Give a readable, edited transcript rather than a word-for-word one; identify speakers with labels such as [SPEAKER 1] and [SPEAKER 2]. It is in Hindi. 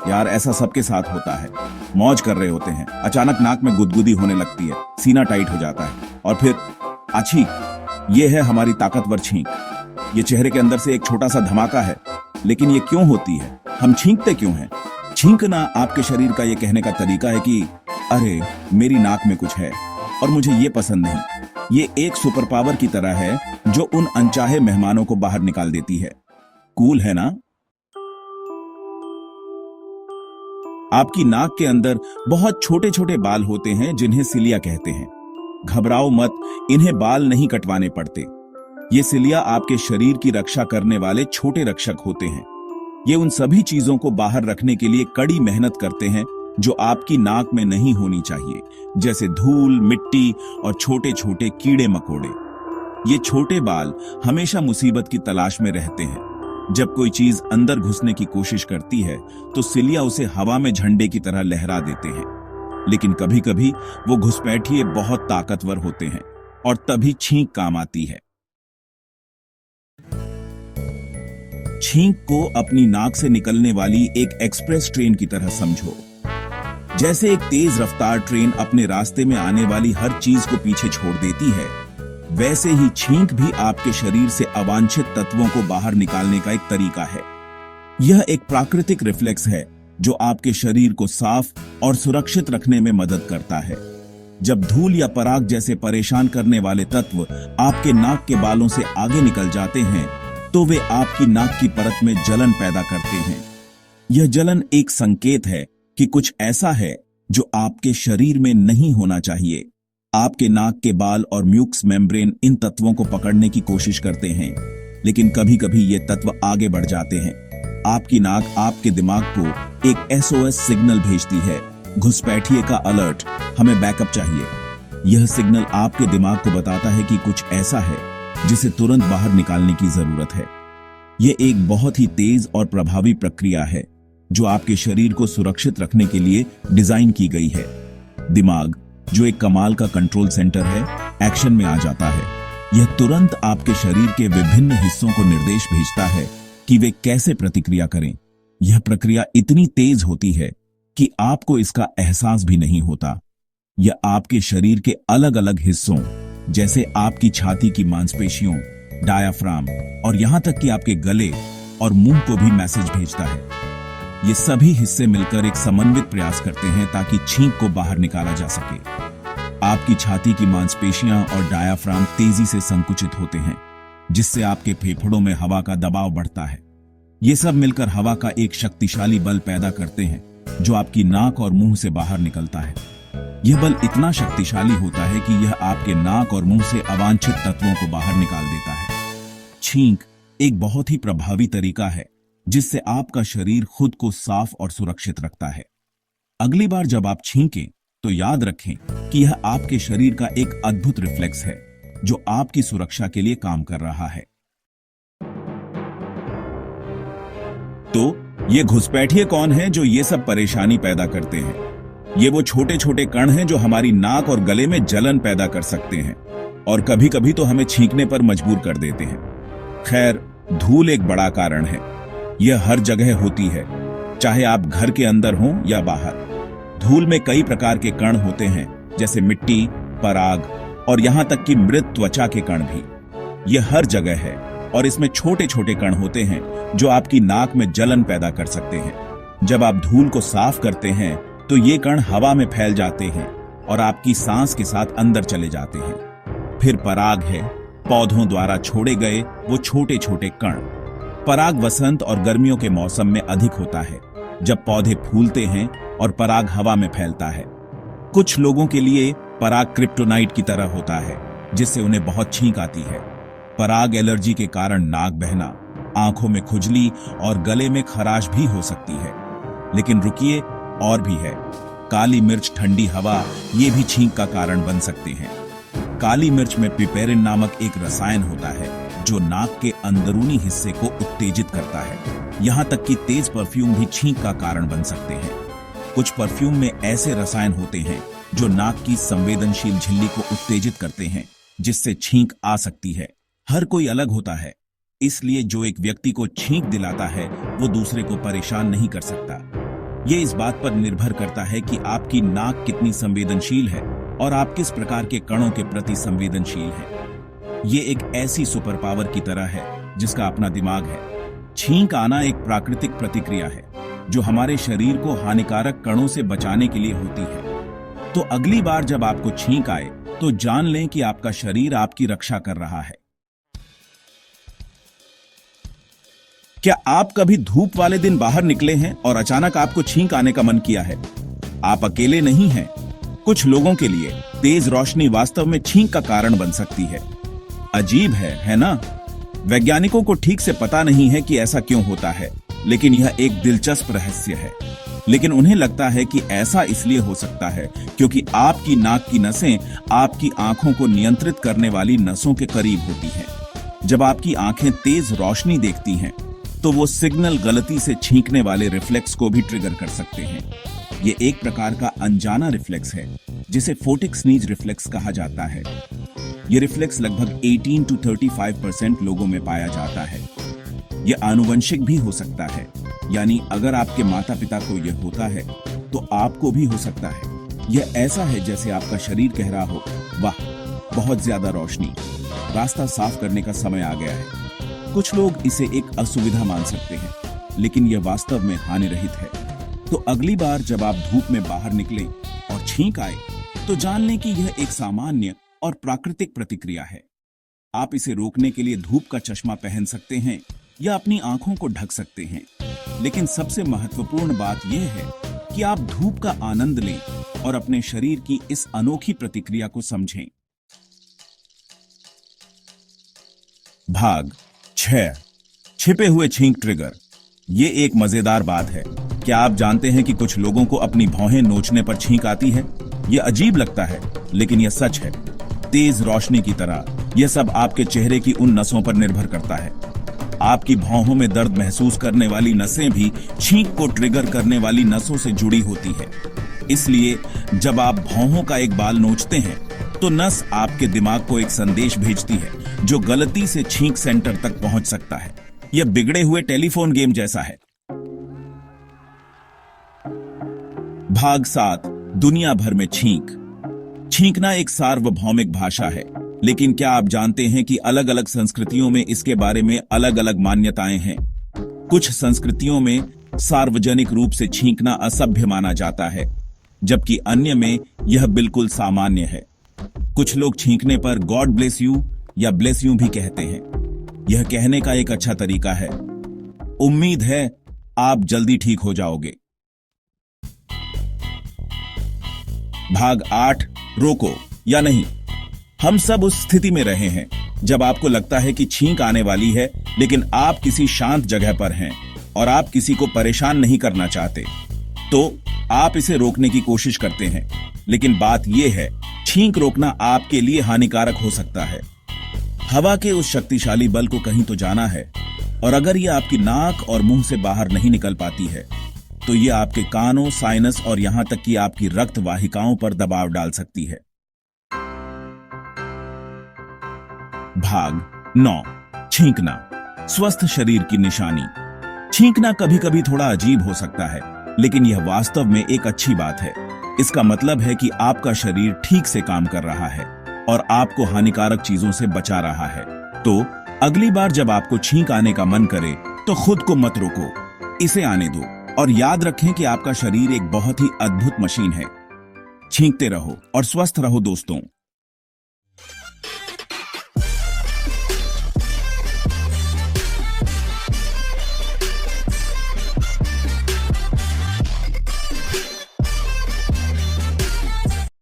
[SPEAKER 1] यार ऐसा सबके साथ होता है। मौज कर रहे होते हैं, अचानक नाक में गुदगुदी होने लगती है, सीना टाइट हो जाता है और फिर आछी। ये है हमारी ताकतवर छींक। ये चेहरे के अंदर से एक छोटा सा धमाका है। लेकिन ये क्यों होती है? हम छींकते क्यों हैं? छींकना आपके शरीर का ये कहने का तरीका है कि अरे मेरी नाक में कुछ है और मुझे ये पसंद नहीं। ये एक सुपर पावर की तरह है जो उन अनचाहे मेहमानों को बाहर निकाल देती है। कूल है ना? आपकी नाक के अंदर बहुत छोटे छोटे बाल होते हैं जिन्हें सिलिया कहते हैं। घबराओ मत, इन्हें बाल नहीं कटवाने पड़ते। ये सिलिया आपके शरीर की रक्षा करने वाले छोटे रक्षक होते हैं। ये उन सभी चीजों को बाहर रखने के लिए कड़ी मेहनत करते हैं जो आपकी नाक में नहीं होनी चाहिए, जैसे धूल, मिट्टी और छोटे छोटे कीड़े मकोड़े। ये छोटे बाल हमेशा मुसीबत की तलाश में रहते हैं। जब कोई चीज अंदर घुसने की कोशिश करती है तो सिलिया उसे हवा में झंडे की तरह लहरा देते हैं। लेकिन कभी कभी वो घुसपैठिए बहुत ताकतवर होते हैं और तभी छींक काम आती है। छींक को अपनी नाक से निकलने वाली एक एक्सप्रेस ट्रेन की तरह समझो। जैसे एक तेज रफ्तार ट्रेन अपने रास्ते में आने वाली हर चीज को पीछे छोड़ देती है, वैसे ही छींक भी आपके शरीर से अवांछित तत्वों को बाहर निकालने का एक तरीका है। यह एक प्राकृतिक रिफ्लेक्स है जो आपके शरीर को साफ और सुरक्षित रखने में मदद करता है। जब धूल या पराग जैसे परेशान करने वाले तत्व आपके नाक के बालों से आगे निकल जाते हैं तो वे आपकी नाक की परत में जलन पैदा करते हैं। यह जलन एक संकेत है कि कुछ ऐसा है जो आपके शरीर में नहीं होना चाहिए। आपके नाक के बाल और म्यूक्स मेम्ब्रेन इन तत्वों को पकड़ने की कोशिश करते हैं, लेकिन कभी कभी ये तत्व आगे बढ़ जाते हैं। आपकी नाक आपके दिमाग को एक एसओएस सिग्नल भेजती है, घुसपैठिए का अलर्ट, हमें बैकअप चाहिए। यह सिग्नल आपके दिमाग को बताता है कि कुछ ऐसा है जिसे तुरंत बाहर निकालने की जरूरत है। यह एक बहुत ही तेज और प्रभावी प्रक्रिया है जो आपके शरीर को सुरक्षित रखने के लिए डिजाइन की गई है। दिमाग, जो एक कमाल का कंट्रोल सेंटर है, एक्शन में आ जाता है। यह तुरंत आपके शरीर के विभिन्न हिस्सों को निर्देश भेजता है कि वे कैसे प्रतिक्रिया करें। यह प्रक्रिया इतनी तेज होती है कि आपको इसका एहसास भी नहीं होता। यह आपके शरीर के अलग अलग हिस्सों, जैसे आपकी छाती की मांसपेशियों, डायाफ्राम और यहां तक कि आपके गले और मुंह को भी मैसेज भेजता है। ये सभी हिस्से मिलकर एक समन्वित प्रयास करते हैं ताकि छींक को बाहर निकाला जा सके। आपकी छाती की मांसपेशियां और डायाफ्राम तेजी से संकुचित होते हैं, जिससे आपके फेफड़ों में हवा का दबाव बढ़ता है। ये सब मिलकर हवा का एक शक्तिशाली बल पैदा करते हैं जो आपकी नाक और मुंह से बाहर निकलता है। यह बल इतना शक्तिशाली होता है कि यह आपके नाक और मुंह से अवांछित तत्वों को बाहर निकाल देता है। छींक एक बहुत ही प्रभावी तरीका है जिससे आपका शरीर खुद को साफ और सुरक्षित रखता है। अगली बार जब आप छींकें तो याद रखें कि यह आपके शरीर का एक अद्भुत रिफ्लेक्स है जो आपकी सुरक्षा के लिए काम कर रहा है। तो ये घुसपैठिए कौन है जो ये सब परेशानी पैदा करते हैं? ये वो छोटे छोटे कण हैं जो हमारी नाक और गले में जलन पैदा कर सकते हैं और कभी कभी तो हमें छींकने पर मजबूर कर देते हैं। खैर, धूल एक बड़ा कारण है। यह हर जगह होती है, चाहे आप घर के अंदर हों या बाहर। धूल में कई प्रकार के कण होते हैं, जैसे मिट्टी, पराग और यहां तक कि मृत त्वचा के कण भी। यह हर जगह है और इसमें छोटे छोटे कण होते हैं जो आपकी नाक में जलन पैदा कर सकते हैं। जब आप धूल को साफ करते हैं तो ये कण हवा में फैल जाते हैं और आपकी सांस के साथ अंदर चले जाते हैं। फिर पराग है, पौधों द्वारा छोड़े गए वो छोटे छोटे कण। पराग वसंत और गर्मियों के मौसम में अधिक होता है, जब पौधे फूलते हैं और पराग हवा में फैलता है। कुछ लोगों के लिए पराग क्रिप्टोनाइट की तरह होता है, जिससे उन्हें बहुत छींक आती है। पराग एलर्जी के कारण नाक बहना, आंखों में खुजली और गले में खराश भी हो सकती है। लेकिन रुकिए, और भी है। काली मिर्च, ठंडी हवा, ये भी छींक का कारण बन सकते हैं। काली मिर्च में पिपेरिन नामक एक रसायन होता है जो नाक के अंदरूनी हिस्से को उत्तेजित करता है। यहां तक कि तेज परफ्यूम भी छींक का कारण बन सकते हैं। कुछ परफ्यूम में ऐसे रसायन होते हैं जो नाक की संवेदनशील झिल्ली को उत्तेजित करते हैं, जिससे छींक आ सकती है। हर कोई अलग होता है, इसलिए जो एक व्यक्ति को छींक दिलाता है वो दूसरे को परेशान नहीं कर सकता। ये इस बात पर निर्भर करता है कि आपकी नाक कितनी संवेदनशील है और आप किस प्रकार के कणों के प्रति संवेदनशील हैं। ये एक ऐसी सुपर पावर की तरह है जिसका अपना दिमाग है। छींक आना एक प्राकृतिक प्रतिक्रिया है जो हमारे शरीर को हानिकारक कणों से बचाने के लिए होती है। तो अगली बार जब आपको छींक आए तो जान लें कि आपका शरीर आपकी रक्षा कर रहा है। क्या आप कभी धूप वाले दिन बाहर निकले हैं और अचानक आपको छींक आने का मन किया है? आप अकेले नहीं हैं। कुछ लोगों के लिए तेज रोशनी वास्तव में छींक का कारण बन सकती है। अजीब है ना? वैज्ञानिकों को ठीक से पता नहीं है कि ऐसा क्यों होता है, लेकिन यह एक दिलचस्प रहस्य है। लेकिन उन्हें लगता है कि ऐसा इसलिए हो सकता है क्योंकि आपकी नाक की नसें आपकी आंखों को नियंत्रित करने वाली नसों के करीब होती हैं। जब आपकी आंखें तेज रोशनी देखती हैं तो वो सिग्नल गलती से छींकने वाले रिफ्लेक्स को भी ट्रिगर कर सकते हैं। ये एक प्रकार का अनजाना रिफ्लेक्स है जिसे फोटिक स्नीज रिफ्लेक्स कहा जाता है। ये रिफ्लेक्स लगभग 18 to 35% लोगों में पाया जाता है। यह आनुवंशिक भी हो सकता है, यानी अगर आपके माता पिता को यह होता है तो आपको भी हो सकता है। यह ऐसा है जैसे आपका शरीर कह रहा हो, वाह बहुत ज्यादा रोशनी, रास्ता साफ करने का समय आ गया है। कुछ लोग इसे एक असुविधा मान सकते हैं, लेकिन यह वास्तव में हानि रहित है। तो अगली बार जब आप धूप में बाहर निकलें और छींक आए तो जान लें कि यह एक सामान्य और प्राकृतिक प्रतिक्रिया है। आप इसे रोकने के लिए धूप का चश्मा पहन सकते हैं या अपनी आंखों को ढक सकते हैं। लेकिन सबसे महत्वपूर्ण बात यह है कि आप धूप का आनंद लें और अपने शरीर की इस अनोखी प्रतिक्रिया को समझें। भाग 6, छिपे हुए छींक ट्रिगर। ये एक मजेदार बात है। क्या आप जानते हैं कि कुछ लोगों को अपनी भौहें नोचने पर छींक आती है? यह अजीब लगता है, लेकिन यह सच है। तेज रोशनी की तरह यह सब आपके चेहरे की उन नसों पर निर्भर करता है। आपकी भौहों में दर्द महसूस करने वाली नसें भी छींक को ट्रिगर करने वाली नसों से जुड़ी होती है। इसलिए जब आप भौहों का एक बाल नोचते हैं तो नस आपके दिमाग को एक संदेश भेजती है जो गलती से छींक सेंटर तक पहुंच सकता है। यह बिगड़े हुए टेलीफोन गेम जैसा है। भाग 7, दुनिया भर में छींक। छींकना एक सार्वभौमिक भाषा है, लेकिन क्या आप जानते हैं कि अलग अलग संस्कृतियों में इसके बारे में अलग अलग मान्यताएं हैं? कुछ संस्कृतियों में सार्वजनिक रूप से छींकना असभ्य माना जाता है, जबकि अन्य में यह बिल्कुल सामान्य है। कुछ लोग छींकने पर गॉड ब्लेस यू या ब्लेस यू भी कहते हैं। यह कहने का एक अच्छा तरीका है। उम्मीद है आप जल्दी ठीक हो जाओगे। भाग 8, रोको या नहीं। हम सब उस स्थिति में रहे हैं जब आपको लगता है कि छींक आने वाली है, लेकिन आप किसी शांत जगह पर हैं और आप किसी को परेशान नहीं करना चाहते, तो आप इसे रोकने की कोशिश करते हैं। लेकिन बात यह है, छींक रोकना आपके लिए हानिकारक हो सकता है। हवा के उस शक्तिशाली बल को कहीं तो जाना है, और अगर यह आपकी नाक और मुंह से बाहर नहीं निकल पाती है तो यह आपके कानों, साइनस और यहां तक कि आपकी रक्त वाहिकाओं पर दबाव डाल सकती है। भाग 9, छींकना, स्वस्थ शरीर की निशानी। छींकना कभी कभी थोड़ा अजीब हो सकता है, लेकिन यह वास्तव में एक अच्छी बात है। इसका मतलब है कि आपका शरीर ठीक से काम कर रहा है और आपको हानिकारक चीजों से बचा रहा है। तो अगली बार जब आपको छींक आने का मन करे तो खुद को मत रोको, इसे आने दो और याद रखें कि आपका शरीर एक बहुत ही अद्भुत मशीन है। छींकते रहो और स्वस्थ रहो दोस्तों।